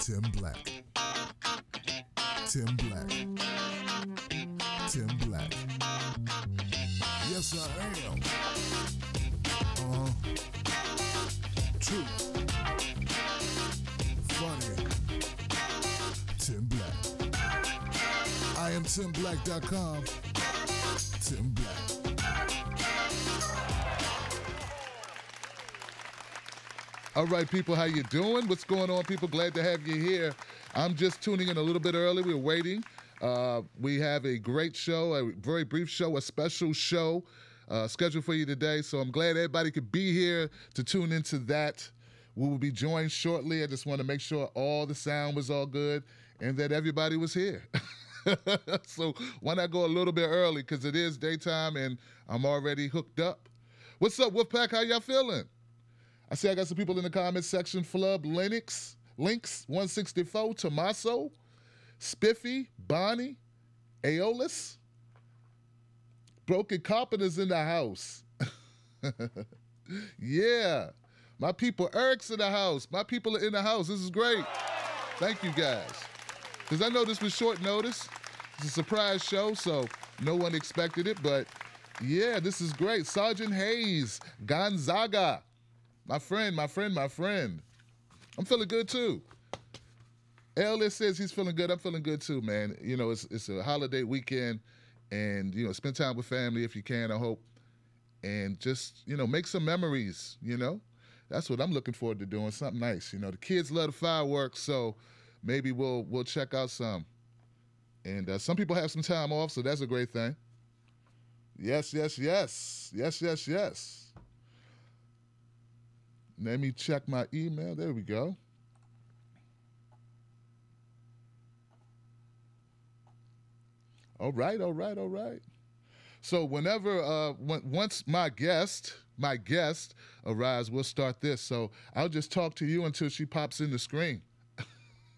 Tim Black. Tim Black. Tim Black. Yes, I am. True. Funny. Tim Black. I am TimBlack.com. Tim Black. All right, people, how you doing? What's going on, people? Glad to have you here. I'm just tuning in a little bit early. We're waiting. We have a great show, a very brief show, a special show scheduled for you today. So I'm glad everybody could be here to tune into that. We will be joined shortly. I just want to make sure all the sound was all good and that everybody was here. So why not go a little bit early, because it is daytime and I'm already hooked up. What's up, Wolfpack? How y'all feeling? I see I got some people in the comments section. Flub, Links 164, Tommaso, Spiffy, Bonnie, Aeolus. Broken Carpenters in the house. Yeah. My people, Eric's in the house. My people are in the house. This is great. Thank you, guys. Because I know this was short notice. It's a surprise show, so no one expected it. But, yeah, this is great. Sergeant Hayes, Gonzaga. My friend. I'm feeling good, too. Ellis says he's feeling good. I'm feeling good, too, man. You know, it's a holiday weekend. And, you know, spend time with family if you can, I hope. And just, you know, make some memories, you know. That's what I'm looking forward to doing, something nice. You know, the kids love the fireworks, so maybe we'll check out some. And some people have some time off, so that's a great thing. Yes. Let me check my email. There we go. All right. So whenever, once my guest arrives, we'll start this. So I'll just talk to you until she pops in the screen.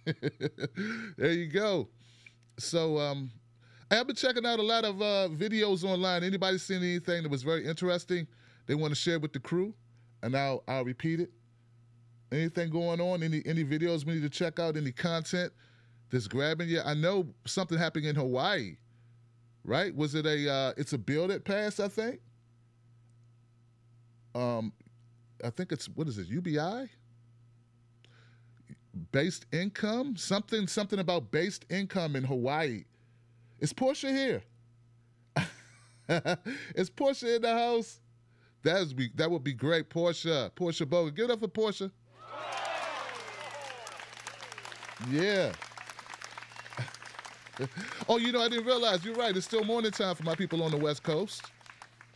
There you go. So I've been checking out a lot of videos online. Anybody seen anything that was very interesting they want to share with the crew? And I'll repeat it. Anything going on? Any videos we need to check out? Any content that's grabbing you? I know something happened in Hawaii. Right? Was it it's a bill that passed, I think? I think it's, what is it, UBI? Based income? Something about based income in Hawaii. Is Portia here? Is Portia in the house? That would be great, Portia. Portia Bogan. Give it up for Portia. Yeah. Oh, you know, I didn't realize. You're right. It's still morning time for my people on the West Coast.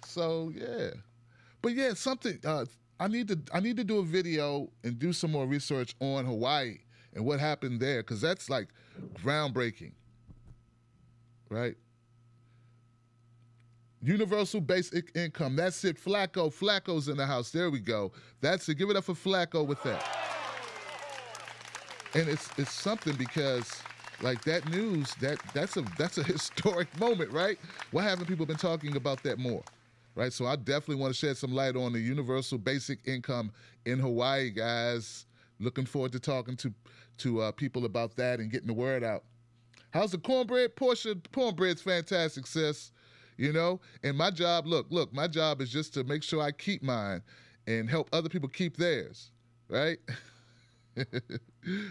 So, yeah. But, yeah, something. I need to do a video and do some more research on Hawaii and what happened there, because that's, like, groundbreaking. Right? Universal basic income. That's it. Flacco's in the house. There we go. That's it. Give it up for Flacco with that. And it's something because... like that news, that's a historic moment, right? Why haven't people been talking about that more, right? So I definitely want to shed some light on the universal basic income in Hawaii, guys. Looking forward to talking to people about that and getting the word out. How's the cornbread? Portia, cornbread's fantastic, sis. You know, and my job, look, my job is just to make sure I keep mine and help other people keep theirs, right?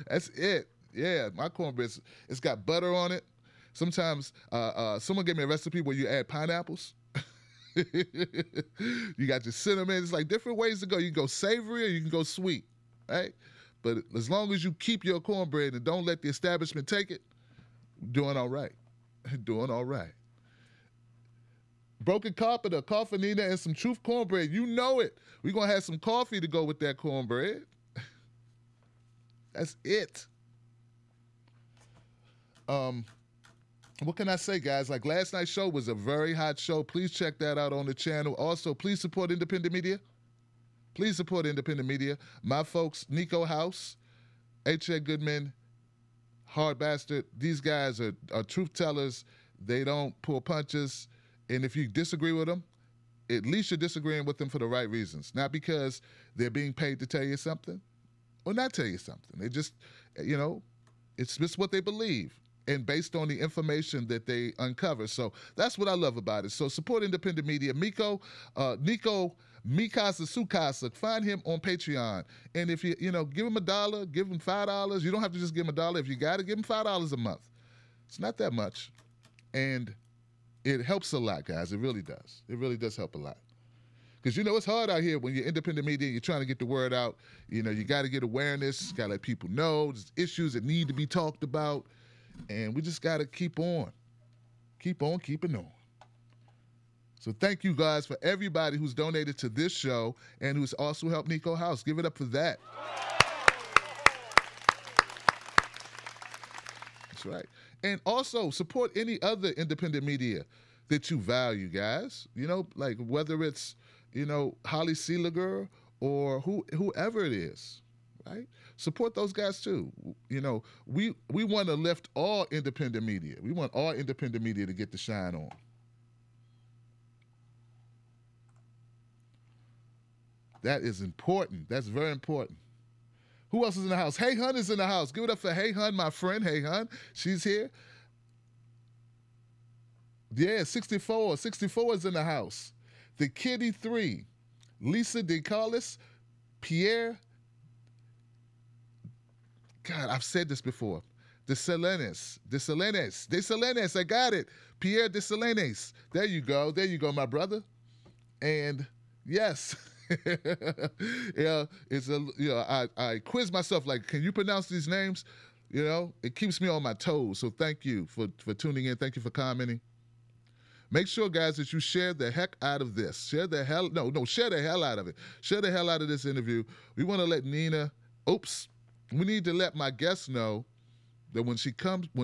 That's it. Yeah, my cornbread, it's got butter on it. Sometimes someone gave me a recipe where you add pineapples. You got your cinnamon. It's like different ways to go. You can go savory or you can go sweet, right? But as long as you keep your cornbread and don't let the establishment take it, doing all right. Doing all right. Broken Carpenter, Coffinina, and some Truth cornbread. You know it. We're going to have some coffee to go with that cornbread. That's it. What can I say, guys? Like, last night's show was a very hot show. Please check that out on the channel. Also, please support independent media. Please support independent media. My folks, Nico House, H.A. Goodman, Hard Bastard, these guys are truth tellers. They don't pull punches. And if you disagree with them, at least you're disagreeing with them for the right reasons. Not because they're being paid to tell you something or not tell you something. They just, you know, It's just what they believe and based on the information that they uncover. So that's what I love about it. So support independent media. Nico Mikasa Sukasa, find him on Patreon. And if you give him $1, give him $5. You don't have to just give him $1. If you got to, give him $5 a month. It's not that much. And it helps a lot, guys. It really does. It really does help a lot. Because, it's hard out here when you're independent media, you're trying to get the word out. You got to get awareness, got to let people know. There's issues that need to be talked about. And we just got to keep on. Keep on keeping on. So thank you, guys, for everybody who's donated to this show and who's also helped Nico House. Give it up for that. That's right. And also support any other independent media that you value, guys. Like whether it's, Holly Seeliger or whoever it is, right? Support those guys too. We want to lift all independent media. We want all independent media to get the shine on. That is important. That's very important. Who else is in the house? Hey Hun is in the house. Give it up for Hey Hun, my friend. Hey Hun, she's here. Yeah, 64. 64 is in the house. The Kitty 3, Lisa DeCarlis, Pierre. God, I've said this before. De Selenes. I got it. Pierre De Selenes. There you go, my brother. And yes. Yeah, I quiz myself like, can you pronounce these names? It keeps me on my toes. So thank you for tuning in. Thank you for commenting. Make sure, guys, that you share the heck out of this. Share the hell out of it. Share the hell out of this interview. We want to let Nina, we need to let my guests know that when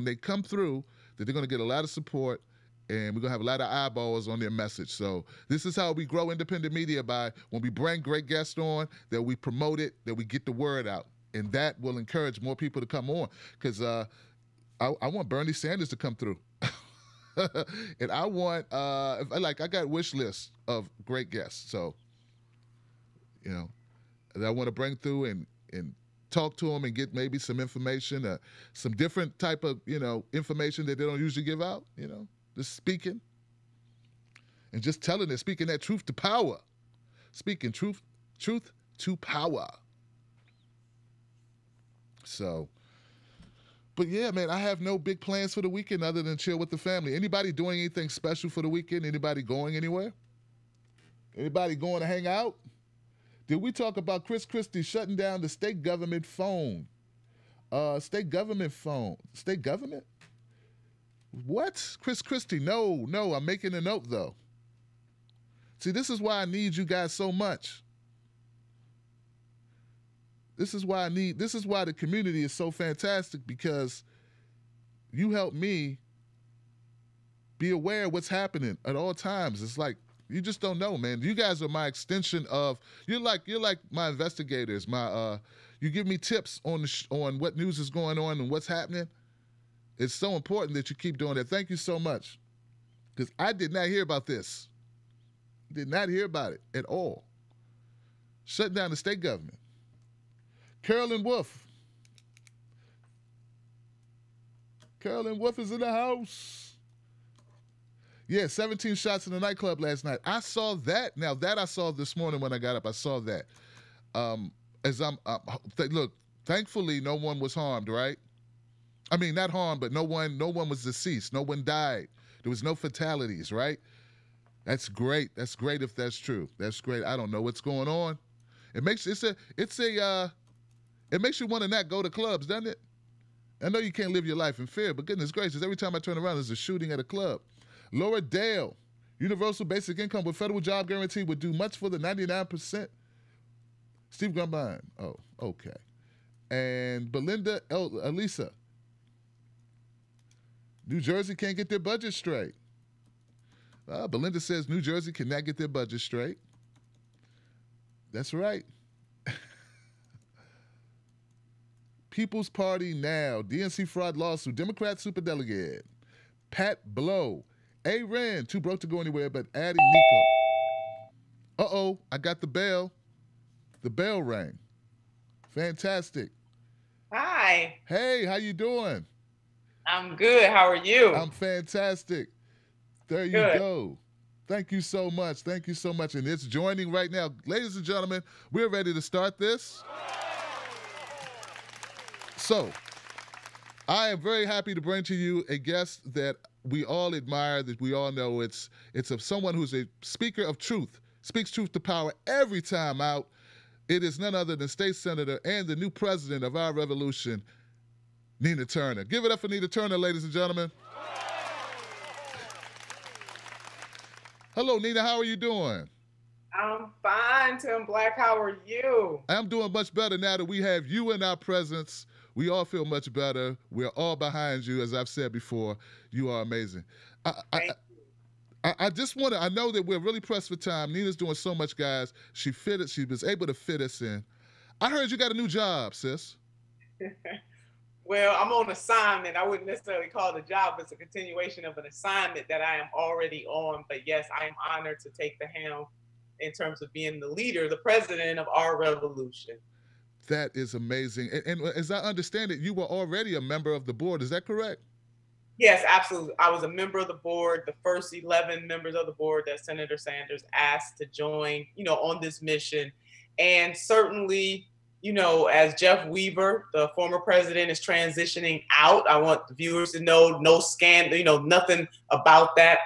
they come through, that they're going to get a lot of support and we're going to have a lot of eyeballs on their message. So this is how we grow independent media, by when we bring great guests on, that we promote it, that we get the word out. And that will encourage more people to come on. Because I want Bernie Sanders to come through. And I want, I got wish lists of great guests. So, that I want to bring through and talk to them and get maybe some information, some different type of, information that they don't usually give out, just speaking and just telling it, speaking that truth to power, speaking truth to power. So, but yeah, man, I have no big plans for the weekend other than chill with the family. Anybody doing anything special for the weekend? Anybody going anywhere? Anybody going to hang out? Did we talk about Chris Christie shutting down the state government phone? State government phone? State government? What? Chris Christie? No, I'm making a note though. See, this is why I need you guys so much. This is why the community is so fantastic, because you help me be aware of what's happening at all times. It's like, you just don't know, man. You guys are my extension of, you're like my investigators. You give me tips on what news is going on and what's happening. It's so important that you keep doing that. Thank you so much. Because I did not hear about this. Did not hear about it at all. Shutting down the state government. Carolyn Wolf. Carolyn Wolf is in the house. Yeah, 17 shots in the nightclub last night. I saw that. Now, that I saw this morning when I got up. I saw that. Look, thankfully, no one was harmed, right? I mean, not harmed, but no one was deceased. No one died. There was no fatalities, right? That's great. That's great if that's true. That's great. I don't know what's going on. It makes it makes you want to not go to clubs, doesn't it? I know you can't live your life in fear, but goodness gracious, every time I turn around, there's a shooting at a club. Laura Dale, universal basic income with federal job guarantee would do much for the 99%. Steve Grumbine, oh, okay. And Belinda Elisa, New Jersey can't get their budget straight. Belinda says New Jersey cannot get their budget straight. That's right. People's Party now. DNC fraud lawsuit. Democrat superdelegate. Pat Blow. A-Ren. Too broke to go anywhere, but adding Nico. Uh-oh. I got the bell. The bell rang. Fantastic. Hi, Hey, how you doing? I'm good. How are you? I'm fantastic. There you Good. go. Thank you so much. Thank you so much. And it's joining right now. Ladies and gentlemen, we're ready to start this. So, I am very happy to bring to you a guest that we all admire, that we all know it's of someone who's a speaker of truth, speaks truth to power every time out. It is none other than State Senator and the new president of our revolution, Nina Turner. Give it up for Nina Turner, ladies and gentlemen. Hello, Nina. How are you doing? I'm fine, Tim Black. How are you? I'm doing much better now that we have you in our presence. We all feel much better. We're all behind you, as I've said before. You are amazing. I, I, Thank I just want to. I know that we're really pressed for time. Nina's doing so much, guys. She was able to fit us in. I heard you got a new job, sis. you. Well, I'm on assignment. I wouldn't necessarily call it a job. It's a continuation of an assignment that I am already on. But yes, I am honored to take the helm in terms of being the leader, the president of our revolution. That is amazing. And as I understand it, you were already a member of the board. Is that correct? Yes, absolutely. I was a member of the board, the first 11 members of the board that Senator Sanders asked to join, on this mission. And certainly, as Jeff Weaver, the former president, is transitioning out, I want the viewers to know no scandal, nothing about that.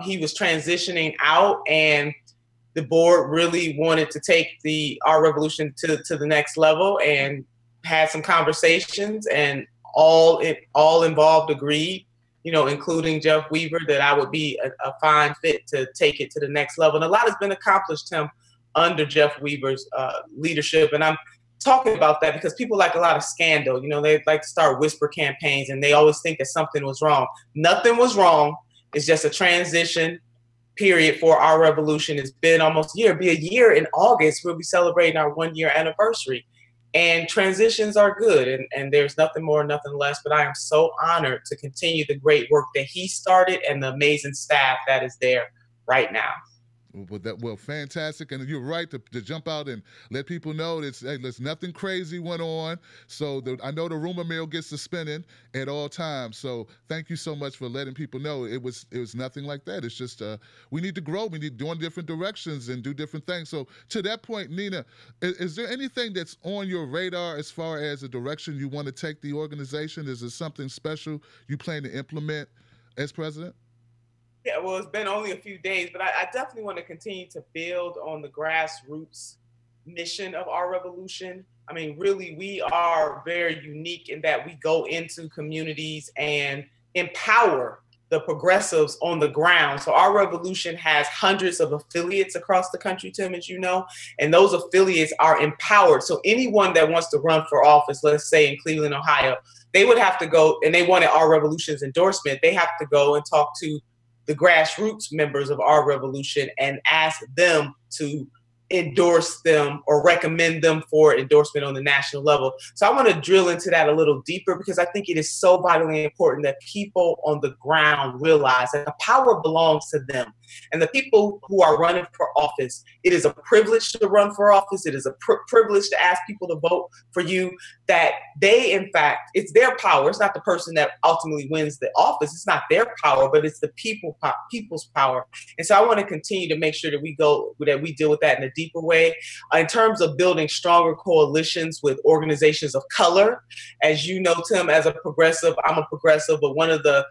He was transitioning out, and the board really wanted to take our revolution to the next level and had some conversations, and all involved agreed, including Jeff Weaver, that I would be a fine fit to take it to the next level. And a lot has been accomplished, Tim, under Jeff Weaver's leadership. And I'm talking about that because people like a lot of scandal. They like to start whisper campaigns, and they always think that something was wrong. Nothing was wrong. It's just a transition period for our revolution. It's been almost a year. It'll be a year in August. We'll be celebrating our 1 year anniversary. And transitions are good, and there's nothing more, nothing less. But I am so honored to continue the great work that he started and the amazing staff that is there right now. Well, fantastic, and you're right to jump out and let people know that hey, there's nothing crazy went on. So I know the rumor mill gets to spinning at all times. So thank you so much for letting people know it was nothing like that. It's just we need to grow. We need to go in different directions and do different things. So to that point, Nina, is there anything that's on your radar as far as the direction you want to take the organization? Is there something special you plan to implement as president? Yeah, well, it's been only a few days, but I definitely want to continue to build on the grassroots mission of our revolution. I mean, really, we are very unique in that we go into communities and empower the progressives on the ground. So our revolution has hundreds of affiliates across the country, Tim, as you know, and those affiliates are empowered. So anyone that wants to run for office, let's say in Cleveland, Ohio, they would have to go, and they wanted our revolution's endorsement. They have to go and talk to the grassroots members of our revolution and ask them to endorse them or recommend them for endorsement on the national level. So I want to drill into that a little deeper because I think it is so vitally important that people on the ground realize that the power belongs to them. And the people who are running for office, it is a privilege to run for office. It is a privilege to ask people to vote for you, that they, in fact, it's their power. It's not the person that ultimately wins the office. It's not their power, but it's the people's power. And so I want to continue to make sure that we deal with that in a deeper way. In terms of building stronger coalitions with organizations of color, as you know, Tim, as a progressive, I'm a progressive, but one of the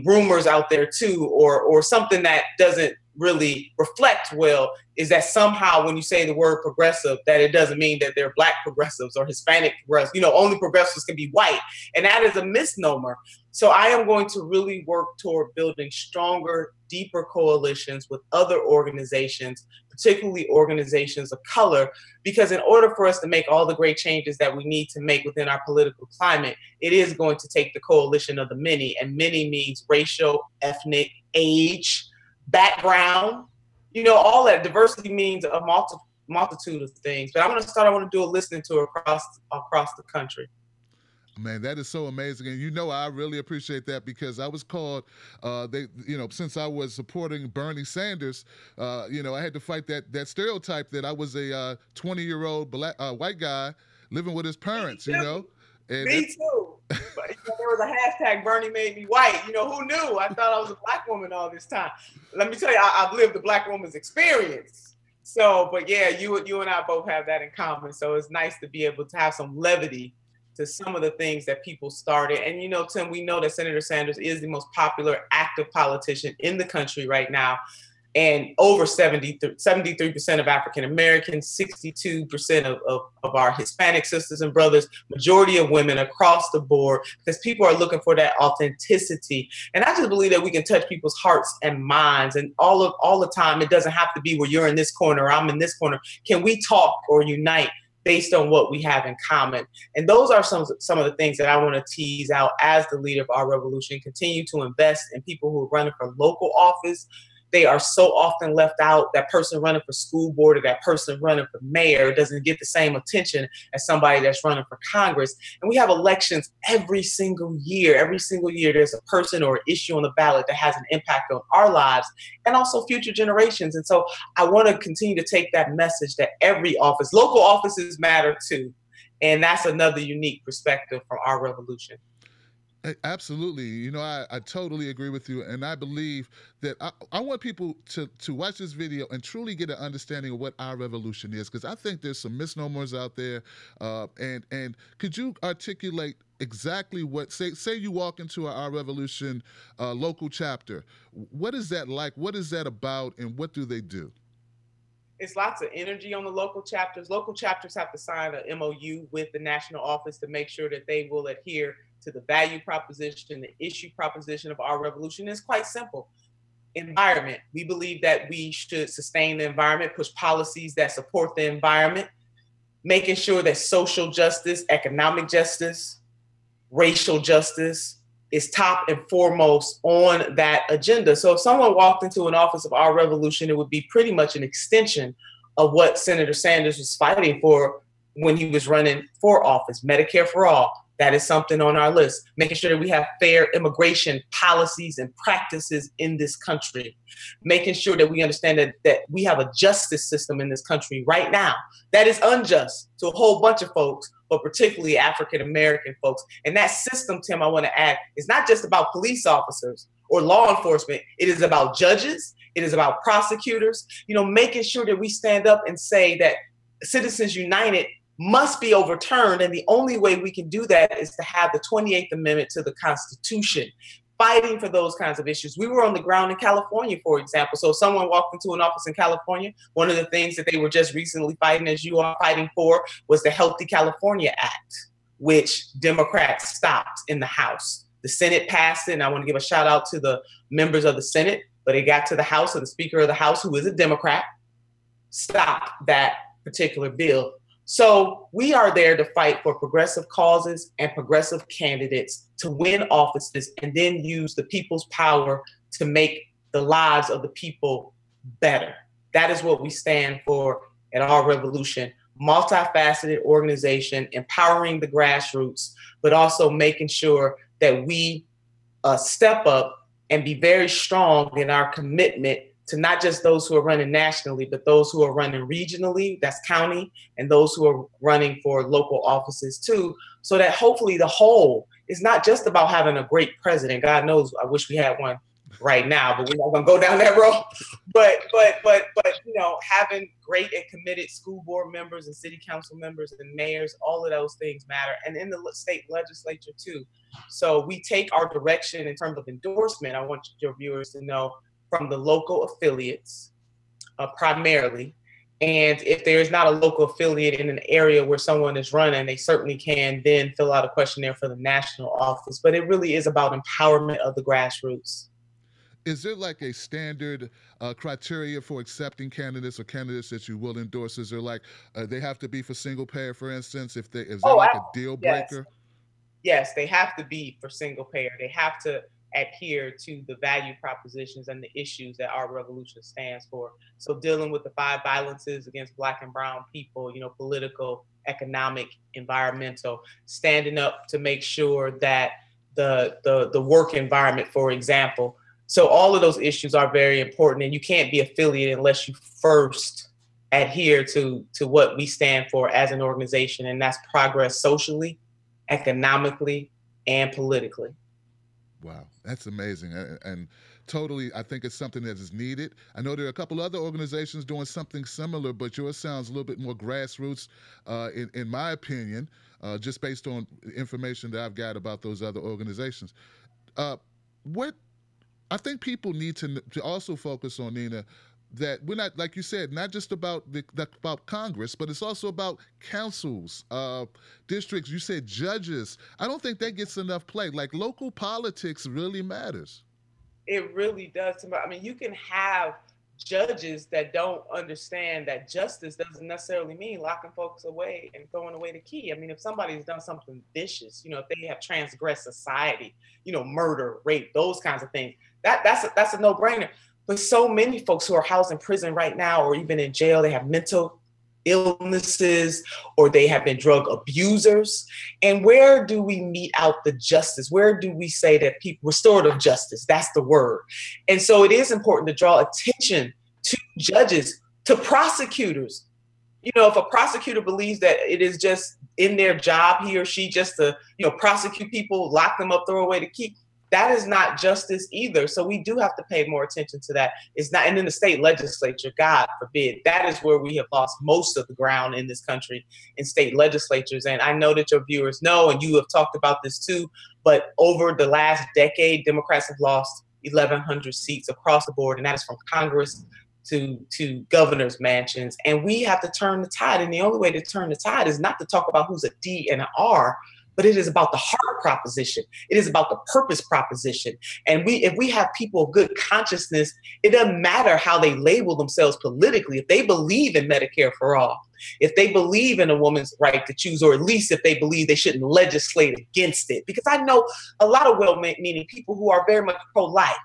rumors out there too, or something that doesn't really reflect well, is that somehow when you say the word progressive, that it doesn't mean that they're Black progressives or Hispanic progressives. Only progressives can be white, and that is a misnomer. So I am going to really work toward building stronger, deeper coalitions with other organizations, particularly organizations of color, because in order for us to make all the great changes that we need to make within our political climate, it is going to take the coalition of the many, and many means racial, ethnic, age, background, all that. Diversity means a multitude of things. But I want to do a listening tour across the country. Man, that is so amazing, and I really appreciate that because I was called. Since I was supporting Bernie Sanders, I had to fight that stereotype that I was a 20-year-old black white guy living with his parents, you know. And Me too. But there was a hashtag Bernie made me white. Who knew? I thought I was a black woman all this time. Let me tell you, I've lived the black woman's experience. So, but yeah, you and I both have that in common. So it's nice to be able to have some levity to some of the things that people started. And Tim, we know that Senator Sanders is the most popular active politician in the country right now. And over 73% of African Americans, 62% of our Hispanic sisters and brothers, majority of women across the board, because people are looking for that authenticity. And I just believe that we can touch people's hearts and minds, and all the time. It doesn't have to be where you're in this corner or I'm in this corner. Can we talk or unite based on what we have in common? And those are some of the things that I want to tease out as the leader of our revolution. Continue to invest in people who are running for local office. They are so often left out. That person running for school board or that person running for mayor doesn't get the same attention as somebody that's running for Congress. And we have elections every single year. Every single year, there's a person or issue on the ballot that has an impact on our lives and also future generations. And so I want to continue to take that message that every office, local offices matter too. And that's another unique perspective from our revolution. Absolutely. I totally agree with you. And I believe that I want people to watch this video and truly get an understanding of what our revolution is, because I think there's some misnomers out there. And could you articulate exactly what, say you walk into our revolution local chapter, what is that like? What is that about? And what do they do? It's lots of energy on the local chapters. Local chapters have to sign an MOU with the national office to make sure that they will adhere to the value proposition, the issue proposition of our revolution. It's quite simple. Environment. We believe that we should sustain the environment, push policies that support the environment, making sure that social justice, economic justice, racial justice is top and foremost on that agenda. So if someone walked into an office of our revolution, it would be pretty much an extension of what Senator Sanders was fighting for when he was running for office. Medicare for all. That is something on our list. Making sure that we have fair immigration policies and practices in this country. Making sure that we understand that we have a justice system in this country right now that is unjust to a whole bunch of folks, but particularly African-American folks. And that system, Tim, I want to add, is not just about police officers or law enforcement. It is about judges. It is about prosecutors. Making sure that we stand up and say that Citizens United must be overturned. And the only way we can do that is to have the 28th Amendment to the Constitution, fighting for those kinds of issues. We were on the ground in California, for example. So if someone walked into an office in California, one of the things that they were just recently fighting, as you are fighting for, was the Healthy California Act, which Democrats stopped in the House. The Senate passed it, and I want to give a shout out to the members of the Senate, but it got to the House, and the Speaker of the House, who is a Democrat, stopped that particular bill. So we are there to fight for progressive causes and progressive candidates to win offices and then use the people's power to make the lives of the people better. That is what we stand for at our revolution. Multifaceted organization, empowering the grassroots, but also making sure that we step up and be very strong in our commitment to not just those who are running nationally, but those who are running regionally, that's county, and those who are running for local offices too, so that hopefully the whole is not just about having a great president. God knows I wish we had one right now, but we're not gonna go down that road. But having great and committed school board members and city council members and mayors, all of those things matter, and in the state legislature too. So we take our direction in terms of endorsement. I want your viewers to know, from the local affiliates primarily. And if there is not a local affiliate in an area where someone is running, they certainly can then fill out a questionnaire for the national office. But it really is about empowerment of the grassroots. Is there like a standard criteria for accepting candidates or candidates that you will endorse? Is there like they have to be for single payer, for instance? Is there like a deal breaker? Yes, they have to be for single payer. They have to adhere to the value propositions and the issues that our revolution stands for. So dealing with the 5 violences against Black and brown people, political, economic, environmental, standing up to make sure that the work environment, for example. So all of those issues are very important, and you can't be affiliated unless you first adhere to what we stand for as an organization, and that's progress socially, economically, and politically. Wow, that's amazing. And totally, I think it's something that is needed. I know there are a couple other organizations doing something similar, but yours sounds a little bit more grassroots, in my opinion, just based on information that I've got about those other organizations. What I think people need to also focus on, Nina, that we're not, like you said, not just about about Congress, but it's also about councils, districts. You said judges. I don't think that gets enough play. Like, local politics really matters. It really does. I mean, you can have judges that don't understand that justice doesn't necessarily mean locking folks away and throwing away the key. I mean, if somebody's done something vicious, if they have transgressed society, murder, rape, those kinds of things, that's a no-brainer. But so many folks who are housed in prison right now, or even in jail, they have mental illnesses, or they have been drug abusers. And where do we mete out the justice? Where do we say that restorative justice, that's the word. And so it is important to draw attention to judges, to prosecutors. If a prosecutor believes that it is just in their job, he or she, just to, prosecute people, lock them up, throw away the key, that is not justice either. So we do have to pay more attention to that. It's not, and in the state legislature, God forbid, that is where we have lost most of the ground in this country, in state legislatures. And I know that your viewers know, and you have talked about this too, but over the last decade, Democrats have lost 1,100 seats across the board, and that is from Congress to governor's mansions. And we have to turn the tide. And the only way to turn the tide is not to talk about who's a D and an R, but it is about the heart proposition. It is about the purpose proposition. And if we have people of good consciousness, it doesn't matter how they label themselves politically. If they believe in Medicare for all, if they believe in a woman's right to choose, or at least if they believe they shouldn't legislate against it. Because I know a lot of well-meaning people who are very much pro-life,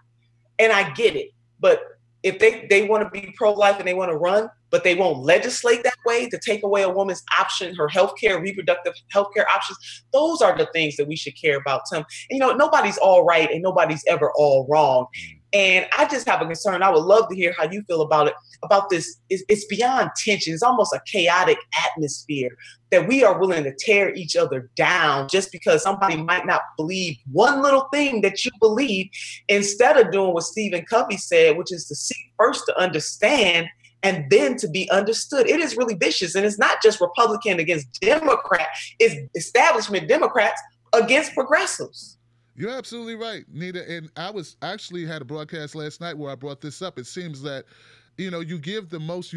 and I get it. But if they want to be pro-life and they want to run, but they won't legislate that way to take away a woman's option, her healthcare, reproductive healthcare options, those are the things that we should care about, Tim. And, nobody's all right and nobody's ever all wrong. And I just have a concern. I would love to hear how you feel about it, about this. It's beyond tension. It's almost a chaotic atmosphere that we are willing to tear each other down just because somebody might not believe one little thing that you believe, instead of doing what Stephen Covey said, which is to seek first to understand and then to be understood. It is really vicious. And it's not just Republican against Democrat. It's establishment Democrats against progressives. You're absolutely right, Nita. And I actually had a broadcast last night where I brought this up. It seems that, you give the most,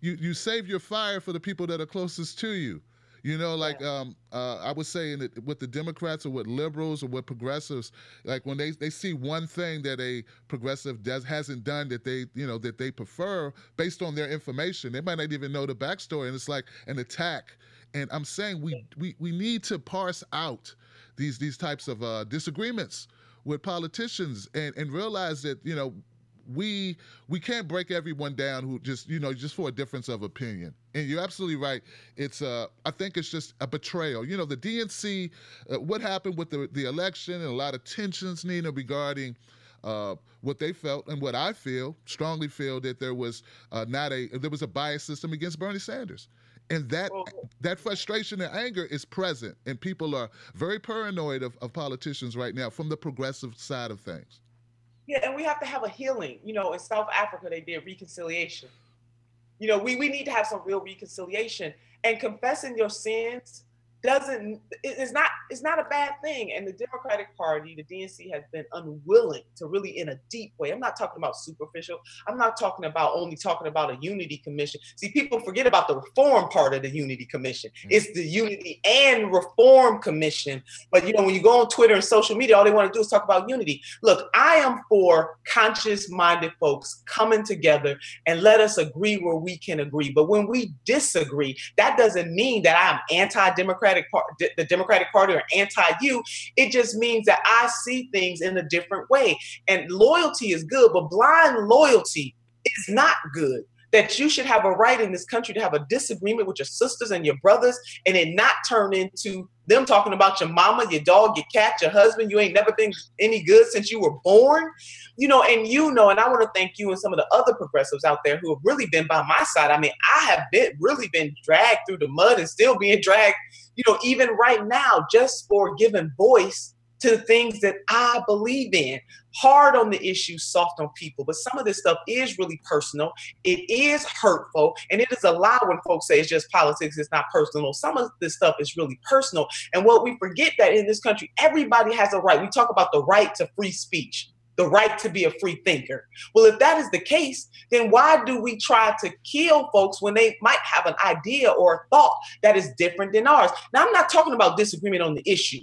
you save your fire for the people that are closest to you. I was saying that with the Democrats or with liberals or with progressives, like when they see one thing that a progressive hasn't done that they prefer based on their information, they might not even know the backstory, and it's like an attack. And I'm saying we need to parse out these types of disagreements with politicians and realize that we can't break everyone down who just for a difference of opinion. And you're absolutely right. It's I think it's just a betrayal. The DNC, what happened with the election, and a lot of tensions, Nina, regarding what they felt and what I strongly feel that there was a bias system against Bernie Sanders. And that frustration and anger is present, and people are very paranoid of politicians right now from the progressive side of things. Yeah, and we have to have a healing. In South Africa, they did reconciliation. We need to have some real reconciliation. And confessing your sins it's not a bad thing. And the Democratic Party, the DNC, has been unwilling to really, in a deep way. I'm not talking about superficial. I'm not talking about a unity commission. See, people forget about the reform part of the unity commission. It's the unity and reform commission. But when you go on Twitter and social media, all they want to do is talk about unity. Look, I am for conscious-minded folks coming together, and let us agree where we can agree. But when we disagree, that doesn't mean that I'm anti-Democratic, the Democratic Party, or anti-you. It just means that I see things in a different way. And loyalty is good, but blind loyalty is not good. that you should have a right in this country to have a disagreement with your sisters and your brothers and it not turn into them talking about your mama, your dog, your cat, your husband. You ain't never been any good since you were born. And I want to thank you and some of the other progressives out there who have really been by my side. I mean, I have really been dragged through the mud and still being dragged, even right now, just for giving voice to the things that I believe in. Hard on the issues, soft on people. But some of this stuff is really personal. It is hurtful. And it is a lie when folks say it's just politics, it's not personal. Some of this stuff is really personal. And what we forget that in this country, everybody has a right. We talk about the right to free speech, the right to be a free thinker. Well, if that is the case, then why do we try to kill folks when they might have an idea or a thought that is different than ours? Now, I'm not talking about disagreement on the issue,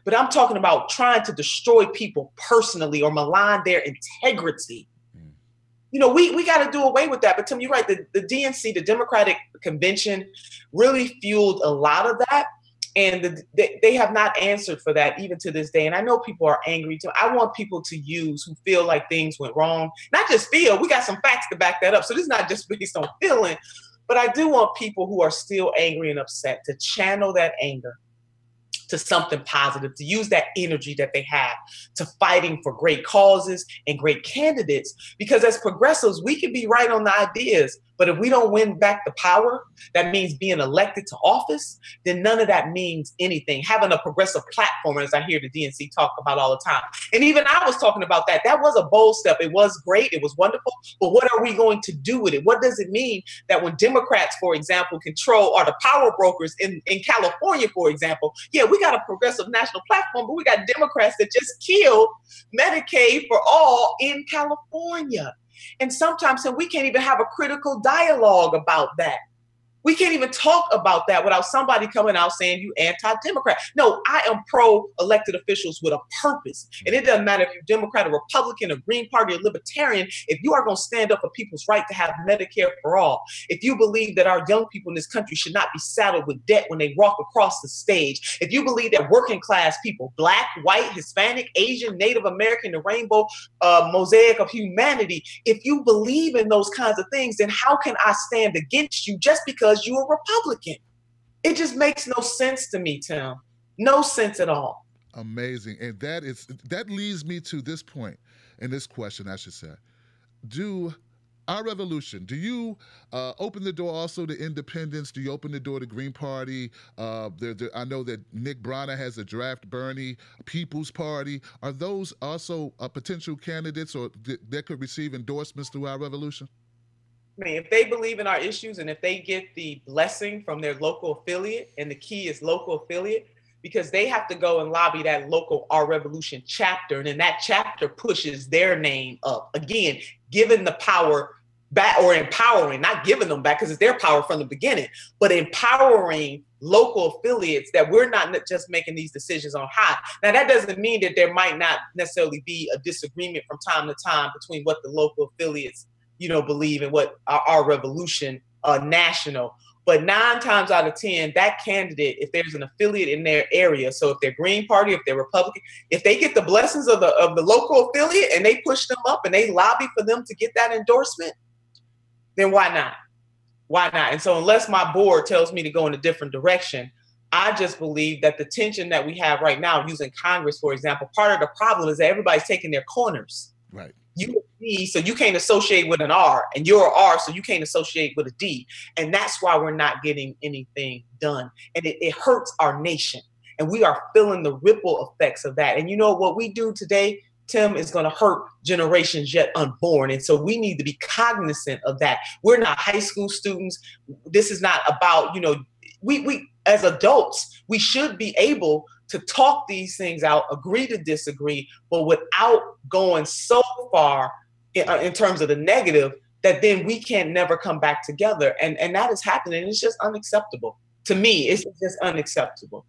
but I'm talking about trying to destroy people personally or malign their integrity. We got to do away with that. But Tim, you're right. The DNC, the Democratic Convention, really fueled a lot of that. And they have not answered for that even to this day. And I know people are angry too. I want people to use who feel like things went wrong. Not just feel, we got some facts to back that up. So this is not just based on feeling, but I do want people who are still angry and upset to channel that anger to something positive, to use that energy that they have to fighting for great causes and great candidates. Because as progressives, we can be right on the ideas, but if we don't win back the power, that means being elected to office, then none of that means anything. Having a progressive platform, as I hear the DNC talk about all the time. And even I was talking about that. That was a bold step. It was great. It was wonderful. But what are we going to do with it? What does it mean that when Democrats, for example, are the power brokers in California, for example? Yeah, we got a progressive national platform, but we got Democrats that just killed Medicaid for all in California. And sometimes we can't even have a critical dialogue about that. We can't even talk about that without somebody coming out saying you anti-Democrat. No, I am pro-elected officials with a purpose. And it doesn't matter if you're Democrat or Republican or Green Party or Libertarian, if you are going to stand up for people's right to have Medicare for all, if you believe that our young people in this country should not be saddled with debt when they walk across the stage, if you believe that working class people, Black, white, Hispanic, Asian, Native American, the rainbow mosaic of humanity, if you believe in those kinds of things, then how can I stand against you just because you're a Republican? It just makes no sense to me, Tim. No sense at all. Amazing. And that leads me to this point, and this question, I should say. Do you open the door also to independents? Do you open the door to Green Party? I know that Nick Brana has a Draft Bernie, People's Party. Are those also potential candidates or that could receive endorsements through our revolution? I mean, if they believe in our issues and if they get the blessing from their local affiliate, and the key is local affiliate, because they have to go and lobby that local Our Revolution chapter, and then that chapter pushes their name up. Again, giving the power back, or empowering, not giving them back because it's their power from the beginning, but empowering local affiliates that we're not just making these decisions on high. Now, that doesn't mean that there might not necessarily be a disagreement from time to time between what the local affiliates believe in what our revolution national. But 9 times out of 10, that candidate, if there's an affiliate in their area, so if they're Green Party, if they're Republican, if they get the blessings of the local affiliate and they push them up and they lobby for them to get that endorsement, then why not? Why not? And so unless my board tells me to go in a different direction, I just believe that the tension that we have right now, using Congress, for example, part of the problem is that everybody's taking their corners. Right. You a D, so you can't associate with an R, and you're an R, so you can't associate with a D. And that's why we're not getting anything done. And it hurts our nation. And we are feeling the ripple effects of that. And what we do today, Tim, is going to hurt generations yet unborn. And so we need to be cognizant of that. We're not high school students. This is not about, we as adults, we should be able to talk these things out, agree to disagree, but without going so far in terms of the negative that then we can never come back together. And that is happening. It's just unacceptable. To me, it's just unacceptable.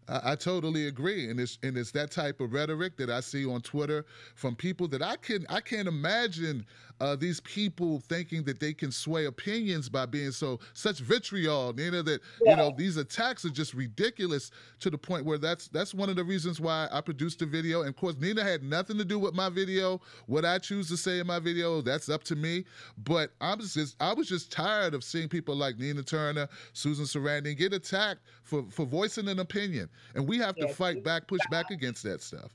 I totally agree, and it's that type of rhetoric that I see on Twitter from people that I can't imagine these people thinking that they can sway opinions by being such vitriol, Nina, that these attacks are just ridiculous, to the point where that's one of the reasons why I produced the video. And of course, Nina had nothing to do with my video. What I choose to say in my video, that's up to me. But I was just tired of seeing people like Nina Turner, Susan Sarandon get attacked for voicing an opinion, and we have to fight back, push back against that stuff.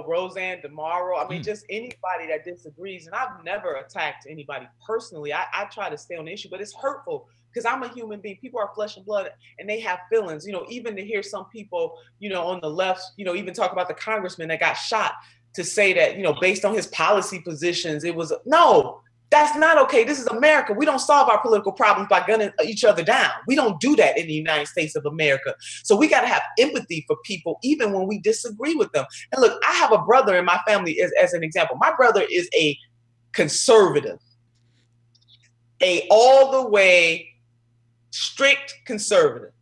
Roseanne DeMauro. I mean, just anybody that disagrees. And I've never attacked anybody personally. I try to stay on the issue, but it's hurtful because I'm a human being. People are flesh and blood, and they have feelings. Even to hear some people, on the left, even talk about the congressman that got shot, to say that, based on his policy positions, it was no. That's not okay. This is America. We don't solve our political problems by gunning each other down. We don't do that in the United States of America. So we got to have empathy for people, even when we disagree with them. And look, I have a brother in my family as an example. My brother is a conservative, a all the way strict conservative.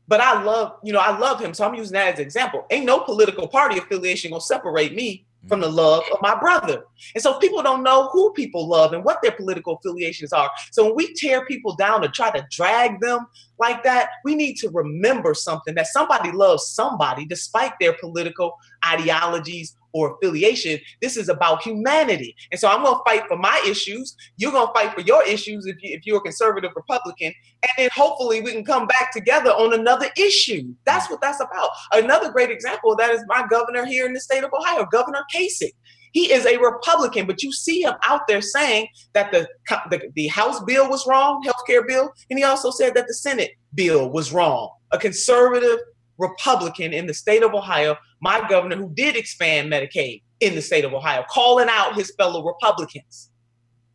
But I love him. So I'm using that as an example. Ain't no political party affiliation gonna separate me from the love of my brother. And so people don't know who people love and what their political affiliations are. So when we tear people down to try to drag them like that, we need to remember something, that somebody loves somebody despite their political ideologies or affiliation. This is about humanity. And so I'm going to fight for my issues. You're going to fight for your issues if you're a conservative Republican. And then hopefully we can come back together on another issue. That's what that's about. Another great example of that is my governor here in the state of Ohio, Governor Kasich. He is a Republican, but you see him out there saying that the House bill was wrong, healthcare bill, and he also said that the Senate bill was wrong. A conservative Republican in the state of Ohio, my governor, who did expand Medicaid in the state of Ohio, calling out his fellow Republicans.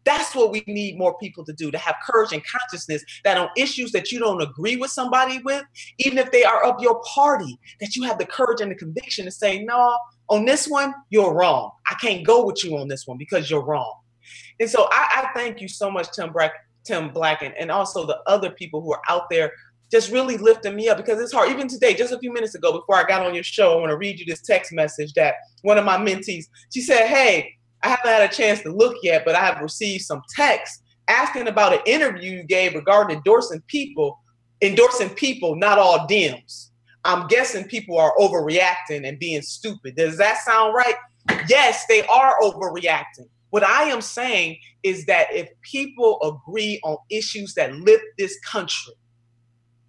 That's what we need more people to do, to have courage and consciousness that on issues that you don't agree with somebody with, even if they are of your party, that you have the courage and the conviction to say, no, on this one, you're wrong. I can't go with you on this one because you're wrong. And so I thank you so much, Tim Black, and also the other people who are out there just really lifting me up, because it's hard. Even today, just a few minutes ago, before I got on your show, I want to read you this text message that one of my mentees, she said, hey, I haven't had a chance to look yet, but I have received some texts asking about an interview you gave regarding endorsing people, not all Dems. I'm guessing people are overreacting and being stupid. Does that sound right? Yes, they are overreacting. What I am saying is that if people agree on issues that lift this country,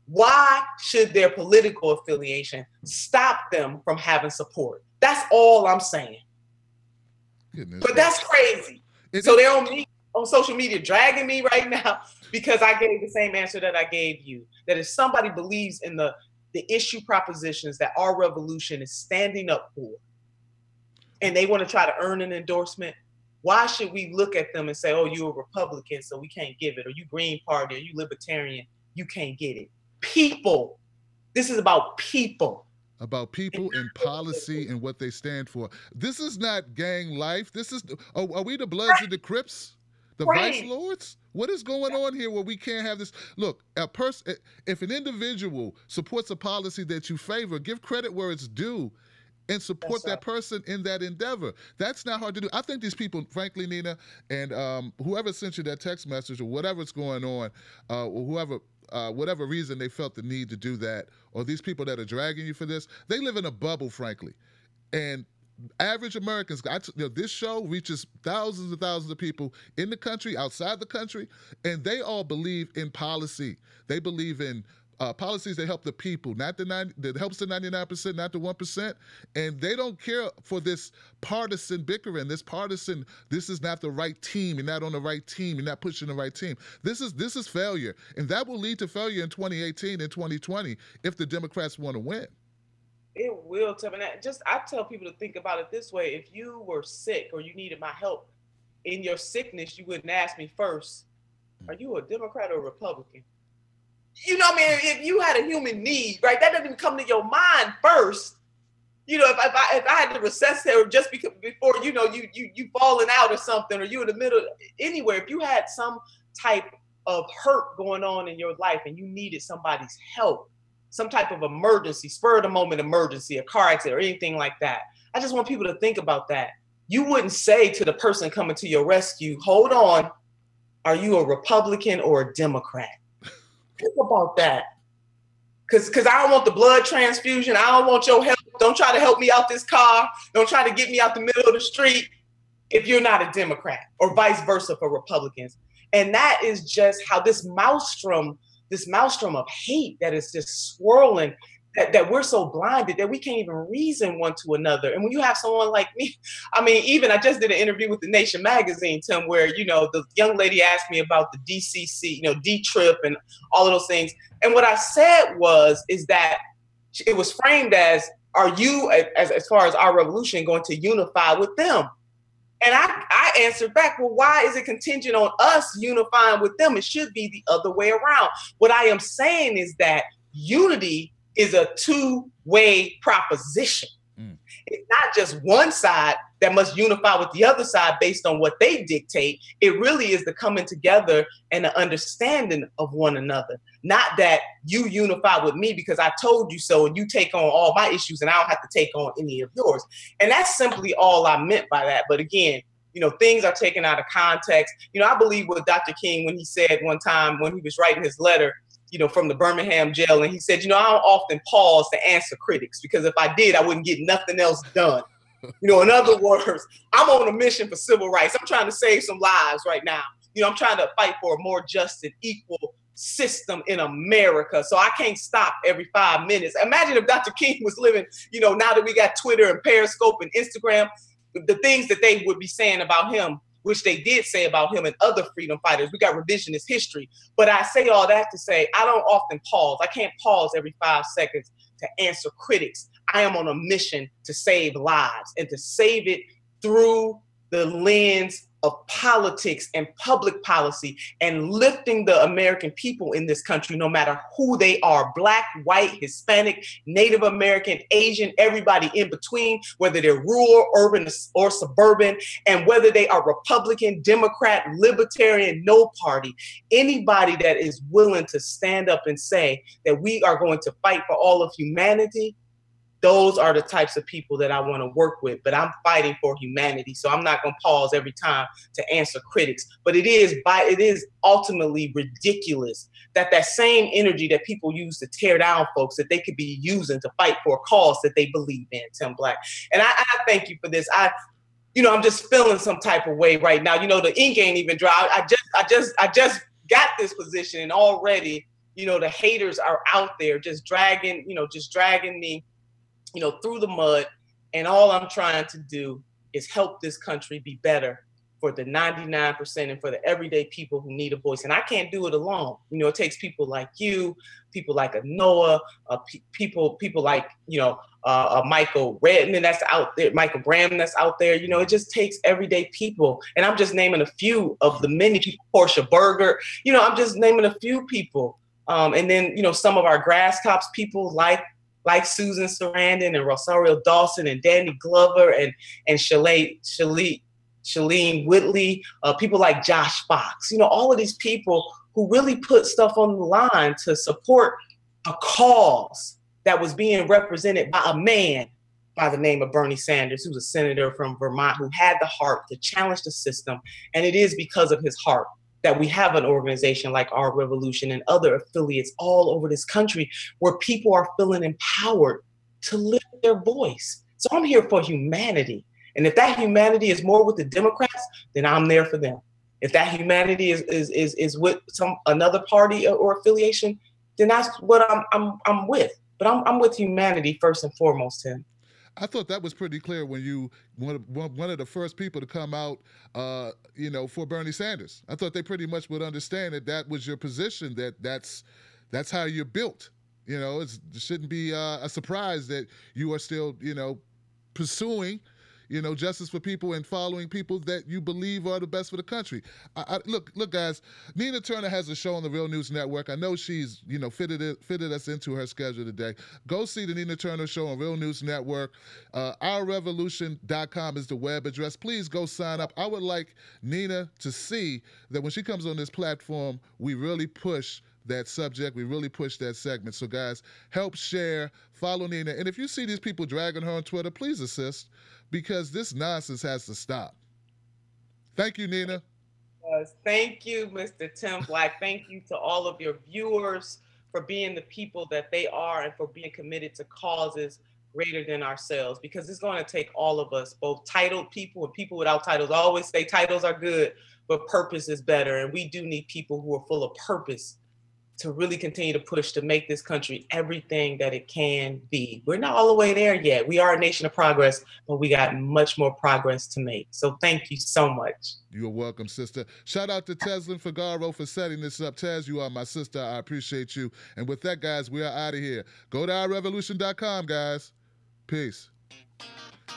why should their political affiliation stop them from having support? That's all I'm saying. Goodness, but that's crazy. So they're on me on social media dragging me right now because I gave the same answer that I gave you. That if somebody believes in the issue propositions that our revolution is standing up for, and they want to try to earn an endorsement, why should we look at them and say, oh, you're a Republican, so we can't give it, or you Green Party, or you Libertarian, you can't get it? People. This is about people. About people and policy and what they stand for. This is not gang life. This is, are we the Bloods and the Crips? The Vice Lords? What is going on here where we can't have this? Look, if an individual supports a policy that you favor, give credit where it's due and support that person in that endeavor. That's not hard to do. I think these people, frankly, Nina, and whoever sent you that text message or whatever's going on, or whoever, whatever reason they felt the need to do that, or these people that are dragging you for this, they live in a bubble, frankly. And average Americans, this show reaches thousands and thousands of people in the country, outside the country, and they all believe in policy. They believe in policies that help the people, that helps the 99%, not the 1%. And they don't care for this partisan bickering, this is not the right team, you're not on the right team, you're not pushing the right team. This is failure. And that will lead to failure in 2018 and 2020 if the Democrats want to win. It will, Tim. And I tell people to think about it this way. If you were sick or you needed my help in your sickness, you wouldn't ask me first, are you a Democrat or a Republican? You know what I mean? If you had a human need, right, that doesn't even come to your mind first. You know, if I had to resuscitate just because before, you falling out or something, or you in the middle, anywhere, if you had some type of hurt going on in your life and you needed somebody's help, some type of emergency, spur of the moment emergency, a car accident or anything like that, I just want people to think about that. you wouldn't say to the person coming to your rescue, hold on, are you a Republican or a Democrat? Think about that. Because I don't want the blood transfusion. I don't want your help. Don't try to help me out this car. Don't try to get me out the middle of the street if you're not a Democrat, or vice versa for Republicans. And that is just how this maelstrom of hate that is just swirling, that we're so blinded that we can't even reason one to another. And when you have someone like me, I mean, even I just did an interview with the Nation magazine, Tim, where, the young lady asked me about the DCC, D-Trip and all of those things. And what I said is that it was framed as, are you, as far as our revolution, going to unify with them? And I answered back, well, why is it contingent on us unifying with them? It should be the other way around. What I am saying is that unity is a two-way proposition. It's not just one side that must unify with the other side based on what they dictate. It really is the coming together and the understanding of one another. Not that you unify with me because I told you so and you take on all my issues and I don't have to take on any of yours. And that's simply all I meant by that. But again, things are taken out of context. I believe what Dr. King, when he said one time when he was writing his letter, from the Birmingham jail, and he said, I don't often pause to answer critics because if I did, I wouldn't get nothing else done. In other words, I'm on a mission for civil rights. I'm trying to save some lives right now. I'm trying to fight for a more just and equal system in America. So I can't stop every 5 minutes. Imagine if Dr. King was living, now that we got Twitter and Periscope and Instagram, the things that they would be saying about him, which they did say about him and other freedom fighters. We got revisionist history. But I say all that to say, I don't often pause. I can't pause every 5 seconds to answer critics. I am on a mission to save lives and to save it through the lens of politics and public policy and lifting the American people in this country, no matter who they are, Black, white, Hispanic, Native American, Asian, everybody in between, whether they're rural, urban, or suburban, and whether they are Republican, Democrat, Libertarian, no party, anybody that is willing to stand up and say that we are going to fight for all of humanity. Those are the types of people that I want to work with, but I'm fighting for humanity. So I'm not going to pause every time to answer critics. But it is ultimately ridiculous that same energy that people use to tear down folks, that they could be using to fight for a cause that they believe in, Tim Black. And I thank you for this. I'm just feeling some type of way right now. The ink ain't even dry. I just got this position, and already, the haters are out there just dragging me through the mud. And all I'm trying to do is help this country be better for the 99% and for the everyday people who need a voice. And I can't do it alone. It takes people like you, people like Noah, people like, Michael Redman that's out there, Michael Graham that's out there. It just takes everyday people. And I'm just naming a few of the many people, Portia Berger, I'm just naming a few people. And then, some of our grass tops people like Susan Sarandon and Rosario Dawson and Danny Glover and Shailene Whitley, people like Josh Fox, all of these people who really put stuff on the line to support a cause that was being represented by a man by the name of Bernie Sanders, who's a senator from Vermont, who had the heart to challenge the system. And it is because of his heart that we have an organization like Our Revolution and other affiliates all over this country where people are feeling empowered to lift their voice. So I'm here for humanity. And if that humanity is more with the Democrats, then I'm there for them. If that humanity is with another party or affiliation, then that's what I'm with. But I'm with humanity first and foremost, Tim. I thought that was pretty clear when you one of the first people to come out, for Bernie Sanders. I thought they pretty much would understand that was your position, that's how you're built. It shouldn't be a surprise that you are still, pursuing, justice for people and following people that you believe are the best for the country. Look, guys, Nina Turner has a show on the Real News Network. I know she's, fitted us into her schedule today. Go see the Nina Turner show on Real News Network. OurRevolution.com is the web address. Please go sign up. I would like Nina to see that when she comes on this platform, we really push that subject. We really pushed that segment. So, guys, help share, follow Nina. And if you see these people dragging her on Twitter, please assist, because this nonsense has to stop. Thank you, Nina. Thank you, Mr. Tim Black. Thank you to all of your viewers for being the people that they are and for being committed to causes greater than ourselves, because it's going to take all of us, both titled people and people without titles. I always say titles are good, but purpose is better. And we do need people who are full of purpose to really continue to push to make this country everything that it can be. We're not all the way there yet. We are a nation of progress, but we got much more progress to make. So thank you so much. You're welcome, sister. Shout out to Teslin Figaro for setting this up. Tez, you are my sister. I appreciate you. And with that, guys, we are out of here. Go to ourrevolution.com, guys. Peace.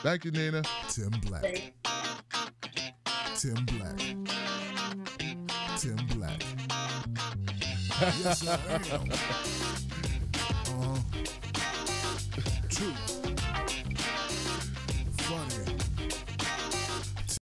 Thank you, Nina. Tim Black. Tim Black. Tim Black. Yes, I am.